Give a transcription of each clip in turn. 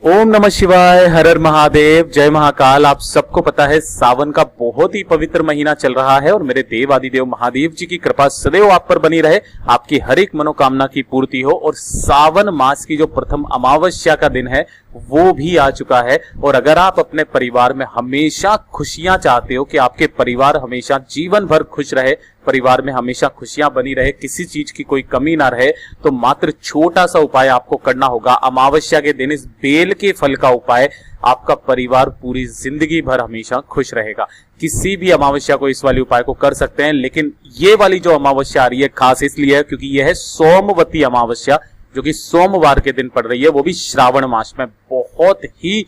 ओम नमः शिवाय, हर हर महादेव, जय महाकाल। आप सबको पता है सावन का बहुत ही पवित्र महीना चल रहा है और मेरे देव आदिदेव महादेव जी की कृपा सदैव आप पर बनी रहे, आपकी हर एक मनोकामना की पूर्ति हो। और सावन मास की जो प्रथम अमावस्या का दिन है वो भी आ चुका है। और अगर आप अपने परिवार में हमेशा खुशियां चाहते हो कि आपके परिवार हमेशा जीवन भर खुश रहे, परिवार में हमेशा खुशियां बनी रहे, किसी चीज की कोई कमी ना रहे, तो मात्र छोटा सा उपाय आपको करना होगा। अमावस्या के दिन इस बेल के फल का उपाय, आपका परिवार पूरी जिंदगी भर हमेशा खुश रहेगा। किसी भी अमावस्या को इस वाली उपाय को कर सकते हैं, लेकिन ये वाली जो अमावस्या आ रही है खास इसलिए है क्योंकि यह है सोमवती अमावस्या, जो कि सोमवार के दिन पड़ रही है, वो भी श्रावण मास में। बहुत ही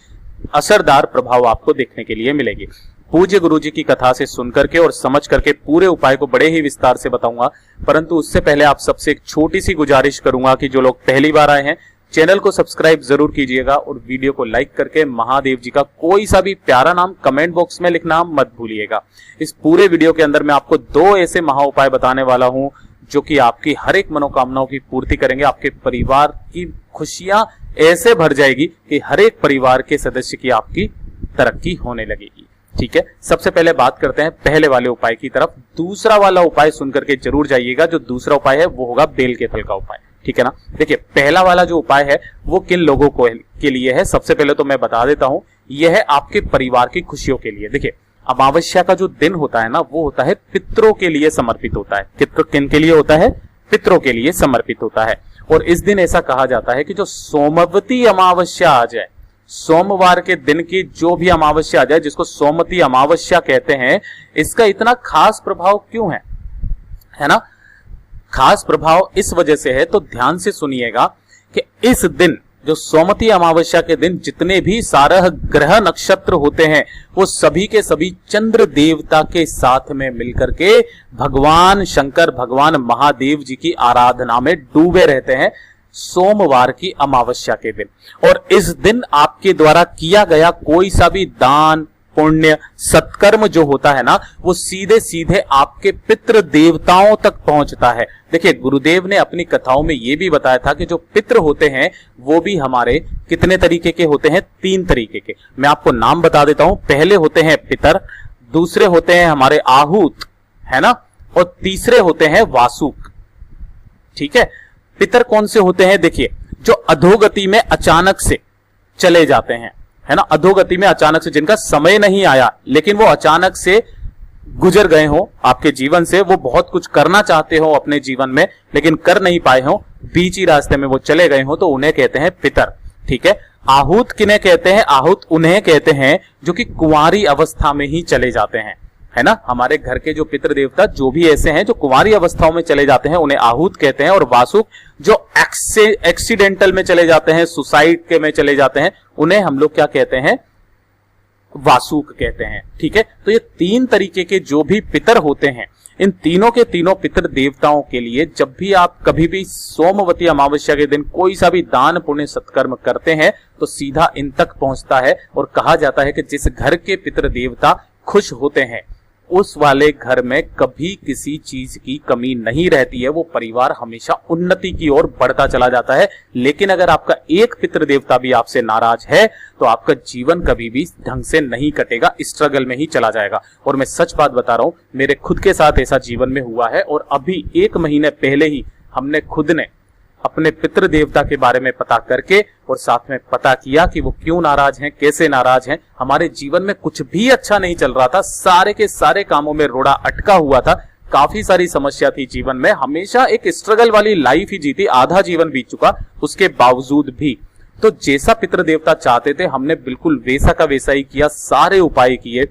असरदार प्रभाव आपको देखने के लिए मिलेगी। पूज्य गुरुजी की कथा से सुनकर के और समझ करके पूरे उपाय को बड़े ही विस्तार से बताऊंगा, परंतु उससे पहले आप सबसे एक छोटी सी गुजारिश करूंगा कि जो लोग पहली बार आए हैं चैनल को सब्सक्राइब जरूर कीजिएगा और वीडियो को लाइक करके महादेव जी का कोई सा भी प्यारा नाम कमेंट बॉक्स में लिखना मत भूलिएगा। इस पूरे वीडियो के अंदर मैं आपको दो ऐसे महा उपाय बताने वाला हूं जो कि आपकी हर एक मनोकामनाओं की पूर्ति करेंगे। आपके परिवार की खुशियां ऐसे भर जाएगी कि हर एक परिवार के सदस्य की आपकी तरक्की होने लगेगी। ठीक है, सबसे पहले बात करते हैं पहले वाले उपाय की तरफ। दूसरा वाला उपाय सुनकर के जरूर जाइएगा। जो दूसरा उपाय है वो होगा बेल के फल का उपाय। ठीक है ना। देखिए, पहला वाला जो उपाय है वो किन लोगों को के लिए है, सबसे पहले तो मैं बता देता हूं। यह है आपके परिवार की खुशियों के लिए। देखिए, अमावस्या का जो दिन होता है ना, वो होता है पितरों के लिए समर्पित होता है। किन के लिए होता है? पितरों के लिए समर्पित होता है। और इस दिन ऐसा कहा जाता है कि जो सोमवती अमावस्या आ जाए, सोमवार के दिन की जो भी अमावस्या आ जाए, जिसको सोमवती अमावस्या कहते हैं, इसका इतना खास प्रभाव क्यों है ना? खास प्रभाव इस वजह से है, तो ध्यान से सुनिएगा कि इस दिन, जो सोमवती अमावस्या के दिन, जितने भी 12 ग्रह नक्षत्र होते हैं वो सभी के सभी चंद्र देवता के साथ में मिलकर के भगवान शंकर, भगवान महादेव जी की आराधना में डूबे रहते हैं सोमवार की अमावस्या के दिन। और इस दिन आपके द्वारा किया गया कोई सा भी दान, पुण्य, सत्कर्म जो होता है ना, वो सीधे सीधे आपके पितृ देवताओं तक पहुंचता है। देखिए, गुरुदेव ने अपनी कथाओं में यह भी बताया था कि जो पितृ होते हैं वो भी हमारे कितने तरीके के होते हैं? 3 तरीके के। मैं आपको नाम बता देता हूं। पहले होते हैं पितर, दूसरे होते हैं हमारे आहूत, है ना, और तीसरे होते हैं वासुक। ठीक है। पितर कौन से होते हैं? देखिए, जो अधोगति में अचानक से चले जाते हैं, है ना, अधोगति में अचानक से, जिनका समय नहीं आया लेकिन वो अचानक से गुजर गए हो आपके जीवन से, वो बहुत कुछ करना चाहते हो अपने जीवन में लेकिन कर नहीं पाए हो, बीच ही रास्ते में वो चले गए हो, तो उन्हें कहते हैं पितर। ठीक है। आहूत किन्हें कहते हैं? आहूत उन्हें कहते हैं जो कि कुंवारी अवस्था में ही चले जाते हैं, है ना। हमारे घर के जो पितृ देवता जो भी ऐसे हैं जो कुंवारी अवस्थाओं में चले जाते हैं, उन्हें आहूत कहते हैं। और वासुक जो एक्सीडेंटल में चले जाते हैं, सुसाइड के में चले जाते हैं, उन्हें हम लोग क्या कहते हैं? वासुक कहते हैं। ठीक है। तो ये 3 तरीके के जो भी पितर होते हैं, इन तीनों के तीनों पितृ देवताओं के लिए जब भी आप कभी भी सोमवती अमावस्या के दिन कोई सा भी दान, पुण्य, सत्कर्म करते हैं तो सीधा इन तक पहुंचता है। और कहा जाता है कि जिस घर के पितृ देवता खुश होते हैं उस वाले घर में कभी किसी चीज की कमी नहीं रहती है, वो परिवार हमेशा उन्नति की ओर बढ़ता चला जाता है। लेकिन अगर आपका एक पितृ देवता भी आपसे नाराज है तो आपका जीवन कभी भी ढंग से नहीं कटेगा, स्ट्रगल में ही चला जाएगा। और मैं सच बात बता रहा हूं, मेरे खुद के साथ ऐसा जीवन में हुआ है। और अभी 1 महीने पहले ही हमने खुद ने अपने पितृ देवता के बारे में पता करके और साथ में पता किया कि वो क्यों नाराज हैं, कैसे नाराज हैं। हमारे जीवन में कुछ भी अच्छा नहीं चल रहा था, सारे के सारे कामों में रोड़ा अटका हुआ था, काफी सारी समस्या थी जीवन में, हमेशा एक स्ट्रगल वाली लाइफ ही जीती, आधा जीवन बीत चुका उसके बावजूद भी। तो जैसा पितृ देवता चाहते थे हमने बिल्कुल वैसा का वैसा ही किया, सारे उपाय किए,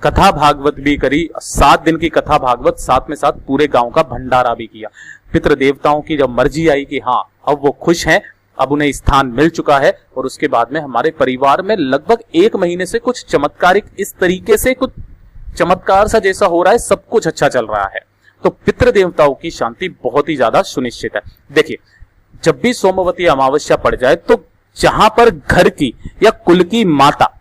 कथा भागवत भी करी, 7 दिन की कथा भागवत, साथ में साथ पूरे गांव का भंडारा भी किया। पितृ देवताओं की जब मर्जी आई कि हाँ अब वो खुश हैं, अब उन्हें स्थान मिल चुका है, और उसके बाद में हमारे परिवार में लगभग 1 महीने से कुछ चमत्कारिक इस तरीके से कुछ चमत्कार सा जैसा हो रहा है, सब कुछ अच्छा चल रहा है। तो पितृ देवताओं की शांति बहुत ही ज्यादा सुनिश्चित है। देखिए, जब भी सोमवती अमावस्या पड़ जाए तो जहां पर घर की या कुल की माता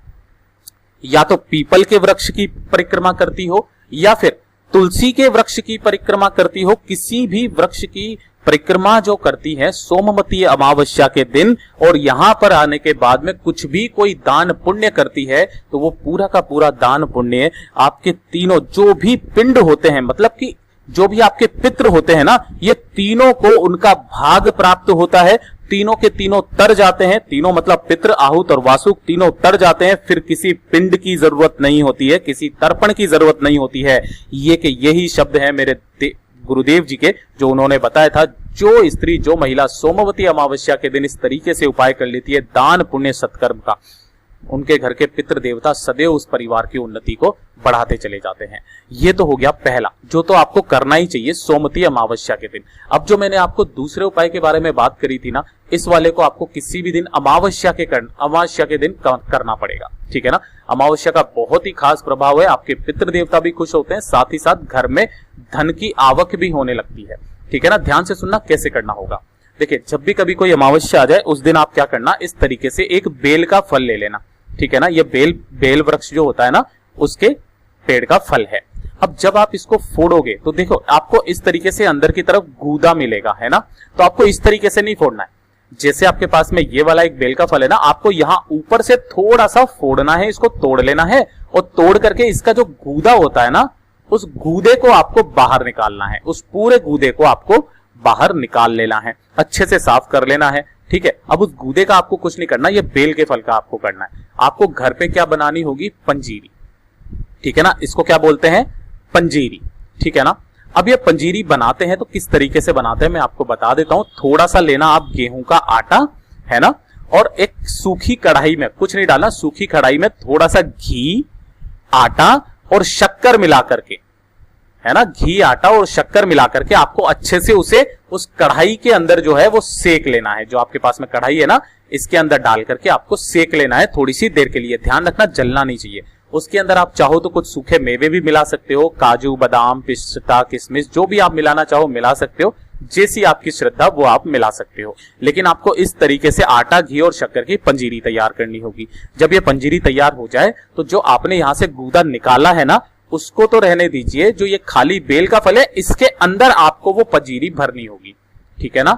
या तो पीपल के वृक्ष की परिक्रमा करती हो या फिर तुलसी के वृक्ष की परिक्रमा करती हो, किसी भी वृक्ष की परिक्रमा जो करती है सोमवती अमावस्या के दिन और यहां पर आने के बाद में कुछ भी कोई दान पुण्य करती है तो वो पूरा का पूरा दान पुण्य आपके तीनों जो भी पिंड होते हैं, मतलब कि जो भी आपके पितृ होते हैं ना, ये तीनों को उनका भाग प्राप्त होता है। तीनों के तीनों तर जाते हैं, तीनों मतलब पितृ, आहूत और वासुक तीनों तर जाते हैं। फिर किसी पिंड की जरूरत नहीं होती है, किसी तर्पण की जरूरत नहीं होती है। यही शब्द है मेरे गुरुदेव जी के, जो उन्होंने बताया था। जो स्त्री, जो महिला सोमवती अमावस्या के दिन इस तरीके से उपाय कर लेती है दान पुण्य सत्कर्म का, उनके घर के पितृ देवता सदैव उस परिवार की उन्नति को बढ़ाते चले जाते हैं। ये तो हो गया पहला, जो तो आपको करना ही चाहिए सोमवती अमावस्या के दिन। अब जो मैंने आपको दूसरे उपाय के बारे में बात करी थी ना, इस वाले को आपको किसी भी दिन अमावस्या के दिन करना पड़ेगा, ठीक है ना। अमावस्या का बहुत ही खास प्रभाव है, आपके पितृ देवता भी खुश होते हैं, साथ ही साथ घर में धन की आवक भी होने लगती है, ठीक है ना। ध्यान से सुनना कैसे करना होगा। देखिए, जब भी कभी कोई अमावस्या आ जाए उस दिन आप क्या करना, इस तरीके से एक बेल का फल ले लेना, ठीक है ना। ये बेल वृक्ष जो होता है ना, उसके पेड़ का फल है। अब जब आप इसको फोड़ोगे तो देखो आपको इस तरीके से अंदर की तरफ गूदा मिलेगा, है ना। तो आपको इस तरीके से नहीं फोड़ना है, जैसे आपके पास में ये वाला एक बेल का फल है ना, आपको यहां ऊपर से थोड़ा सा फोड़ना है, इसको तोड़ लेना है और तोड़ करके इसका जो गूदा होता है ना, उस गूदे को आपको बाहर निकालना है। उस पूरे गूदे को आपको बाहर निकाल लेना है, अच्छे से साफ कर लेना है, ठीक है। अब उस गूदे का आपको कुछ नहीं करना, ये बेल के फल का आपको करना है। आपको घर पे क्या बनानी होगी, पंजीरी, ठीक है ना। इसको क्या बोलते हैं, पंजीरी, ठीक है ना। अब ये पंजीरी बनाते हैं तो किस तरीके से बनाते हैं मैं आपको बता देता हूं। थोड़ा सा लेना आप गेहूं का आटा, है ना, और एक सूखी कढ़ाई में, कुछ नहीं डालना, सूखी कढ़ाई में थोड़ा सा घी, आटा और शक्कर मिला करके, है ना, घी, आटा और शक्कर मिला करके आपको अच्छे से उसे उस कढ़ाई के अंदर जो है वो सेक लेना है। जो आपके पास में कढ़ाई है ना, इसके अंदर डाल करके आपको सेक लेना है थोड़ी सी देर के लिए। ध्यान रखना जलना नहीं चाहिए। उसके अंदर आप चाहो तो कुछ सूखे मेवे भी मिला सकते हो, काजू, बादाम, पिस्ता, किशमिश, जो भी आप मिलाना चाहो मिला सकते हो, जैसी आपकी श्रद्धा वो आप मिला सकते हो। लेकिन आपको इस तरीके से आटा, घी और शक्कर की पंजीरी तैयार करनी होगी। जब ये पंजीरी तैयार हो जाए तो जो आपने यहां से गूदा निकाला है ना, उसको तो रहने दीजिए, जो ये खाली बेल का फल है इसके अंदर आपको वो पंजीरी भरनी होगी, ठीक है ना।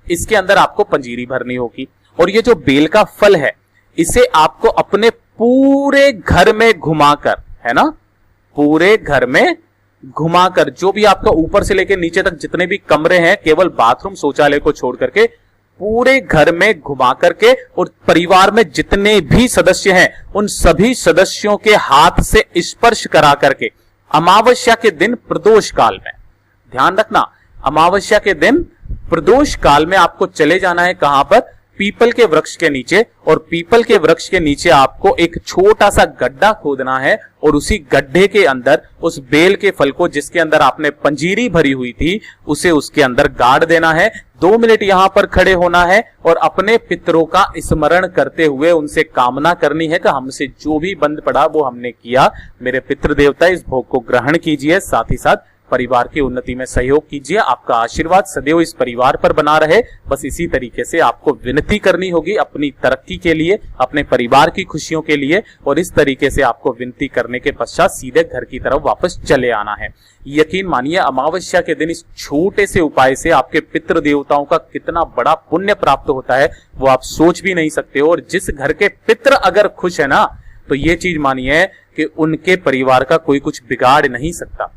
इसके अंदर आपको पंजीरी भरनी होगी और ये जो बेल का फल है इसे आपको अपने पूरे घर में घुमाकर, है ना, पूरे घर में घुमाकर, जो भी आपका ऊपर से लेकर नीचे तक जितने भी कमरे हैं, केवल बाथरूम शौचालय को छोड़ करके पूरे घर में घुमा करके, और परिवार में जितने भी सदस्य हैं उन सभी सदस्यों के हाथ से स्पर्श करा करके अमावस्या के दिन प्रदोष काल में, ध्यान रखना, अमावस्या के दिन प्रदोष काल में आपको चले जाना है। कहां पर, पीपल के वृक्ष के नीचे, और पीपल के वृक्ष के नीचे आपको एक छोटा सा गड्ढा खोदना है और उसी गड्ढे के अंदर उस बेल के फल को, जिसके अंदर आपने पंजीरी भरी हुई थी, उसे उसके अंदर गाड़ देना है। 2 मिनट यहां पर खड़े होना है और अपने पितरों का स्मरण करते हुए उनसे कामना करनी है कि हमसे जो भी बंद पड़ा वो हमने किया, मेरे पितृ देवता इस भोग को ग्रहण कीजिए, साथ ही साथ परिवार की उन्नति में सहयोग कीजिए, आपका आशीर्वाद सदैव इस परिवार पर बना रहे। बस इसी तरीके से आपको विनती करनी होगी अपनी तरक्की के लिए, अपने परिवार की खुशियों के लिए, और इस तरीके से आपको विनती करने के पश्चात सीधे घर की तरफ वापस चले आना है। यकीन मानिए, अमावस्या के दिन इस छोटे से उपाय से आपके पितृ देवताओं का कितना बड़ा पुण्य प्राप्त होता है वो आप सोच भी नहीं सकते हो। और जिस घर के पितृ अगर खुश है ना, तो ये चीज मानिए कि उनके परिवार का कोई कुछ बिगाड़ नहीं सकता।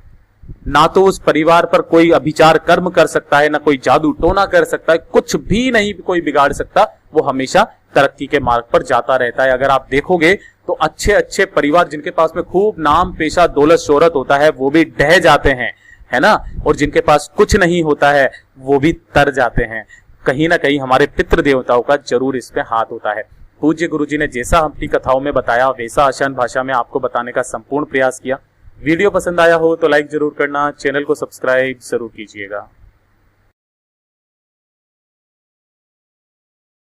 ना तो उस परिवार पर कोई अभिचार कर्म कर सकता है, ना कोई जादू टोना कर सकता है, कुछ भी नहीं कोई बिगाड़ सकता। वो हमेशा तरक्की के मार्ग पर जाता रहता है। अगर आप देखोगे तो अच्छे अच्छे परिवार जिनके पास में खूब नाम, पेशा, दौलत, शोहरत होता है वो भी ढह जाते हैं, है ना, और जिनके पास कुछ नहीं होता है वो भी तर जाते हैं। कहीं ना कहीं हमारे पितृ देवताओं का जरूर इस पे हाथ होता है। पूज्य गुरुजी ने जैसा अपनी कथाओं में बताया वैसा आसान भाषा में आपको बताने का संपूर्ण प्रयास किया। वीडियो पसंद आया हो तो लाइक जरूर करना, चैनल को सब्सक्राइब जरूर कीजिएगा।